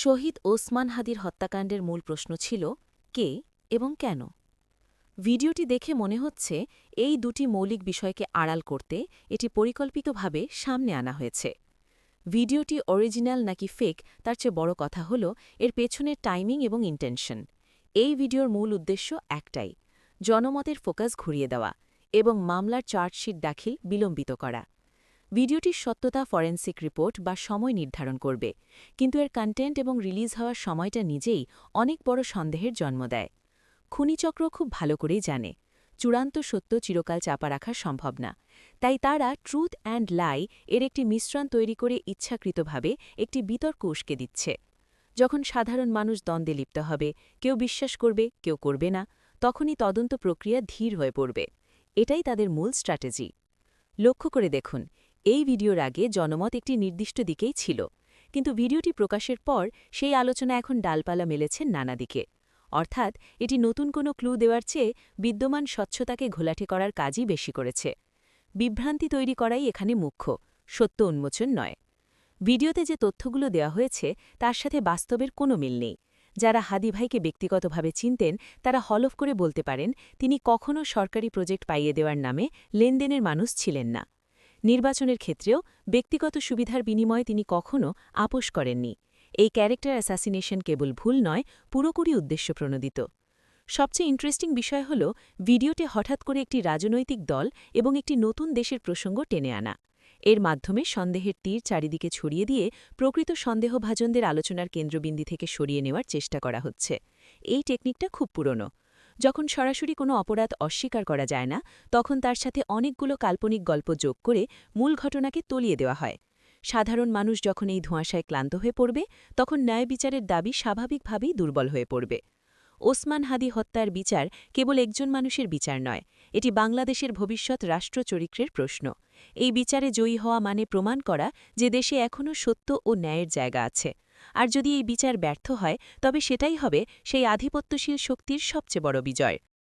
শহীদ ওসমান হাদির হত্যাকাণ্ডের মূল প্রশ্ন ছিল কে এবং কেন। ভিডিওটি দেখে মনে হচ্ছে এই দুটি মৌলিক বিষয়কে আড়াল করতে এটি পরিকল্পিতভাবে সামনে আনা হয়েছে। ভিডিওটি অরিজিনাল নাকি ফেক তার চেয়ে বড় কথা হল এর পেছনের টাইমিং এবং ইন্টেনশন। এই ভিডিওর মূল উদ্দেশ্য একটাই, জনমতের ফোকাস ঘুরিয়ে দেওয়া এবং মামলার চার্জশিট দাখিল বিলম্বিত করা। ভিডিওটির সত্যতা ফরেনসিক রিপোর্ট বা সময় নির্ধারণ করবে, কিন্তু এর কন্টেন্ট এবং রিলিজ হওয়ার সময়টা নিজেই অনেক বড় সন্দেহের জন্ম দেয়। খুনিচক্র খুব ভালো করেই জানে চূড়ান্ত সত্য চিরকাল চাপা রাখা সম্ভব না, তাই তারা ট্রুথ অ্যান্ড লাই এর একটি মিশ্রণ তৈরি করে ইচ্ছাকৃতভাবে একটি বিতর্ক উস্কে দিচ্ছে। যখন সাধারণ মানুষ দ্বন্দ্বে লিপ্ত হবে, কেউ বিশ্বাস করবে, কেউ করবে না, তখনই তদন্ত প্রক্রিয়া ধীর হয়ে পড়বে। এটাই তাদের মূল স্ট্র্যাটেজি। লক্ষ্য করে দেখুন, এই ভিডিওর আগে জনমত একটি নির্দিষ্ট দিকেই ছিল, কিন্তু ভিডিওটি প্রকাশের পর সেই আলোচনা এখন ডালপালা মেলেছে নানা দিকে। অর্থাৎ এটি নতুন কোনো ক্লু দেওয়ার চেয়ে বিদ্যমান স্বচ্ছতাকে ঘোলাটে করার কাজই বেশি করেছে। বিভ্রান্তি তৈরি করাই এখানে মুখ্য, সত্য উন্মোচন নয়। ভিডিওতে যে তথ্যগুলো দেওয়া হয়েছে তার সাথে বাস্তবের কোনো মিল নেই। যারা হাদি ভাইকে ব্যক্তিগতভাবে চিনতেন তারা হলফ করে বলতে পারেন তিনি কখনও সরকারি প্রজেক্ট পাইয়ে দেওয়ার নামে লেনদেনের মানুষ ছিলেন না। নির্বাচনের ক্ষেত্রেও ব্যক্তিগত সুবিধার বিনিময়ে তিনি কখনও আপোস করেননি। এই ক্যারেক্টার অ্যাসাসিনেশন কেবল ভুল নয়, পুরোপুরি উদ্দেশ্যপ্রণোদিত। সবচেয়ে ইন্টারেস্টিং বিষয় হল ভিডিওতে হঠাৎ করে একটি রাজনৈতিক দল এবং একটি নতুন দেশের প্রসঙ্গ টেনে আনা। এর মাধ্যমে সন্দেহের তীর চারিদিকে ছড়িয়ে দিয়ে প্রকৃত সন্দেহভাজনদের আলোচনার কেন্দ্রবিন্দু থেকে সরিয়ে নেওয়ার চেষ্টা করা হচ্ছে। এই টেকনিকটা খুব পুরনো। যখন সরাসরি কোনো অপরাধ অস্বীকার করা যায় না, তখন তার সাথে অনেকগুলো কাল্পনিক গল্প যোগ করে মূল ঘটনাকে তলিয়ে দেওয়া হয়। সাধারণ মানুষ যখন এই ধোঁয়াশায় ক্লান্ত হয়ে পড়বে, তখন ন্যায় বিচারের দাবি স্বাভাবিকভাবেই দুর্বল হয়ে পড়বে। ওসমান হাদি হত্যার বিচার কেবল একজন মানুষের বিচার নয়, এটি বাংলাদেশের ভবিষ্যৎ রাষ্ট্র চরিত্রের প্রশ্ন। এই বিচারে জয়ী হওয়া মানে প্রমাণ করা যে দেশে এখনও সত্য ও ন্যায়ের জায়গা আছে। আর যদি এই বিচার ব্যর্থ হয়, তবে সেটাই হবে সেই আধিপত্যশীল শক্তির সবচেয়ে বড় বিজয়।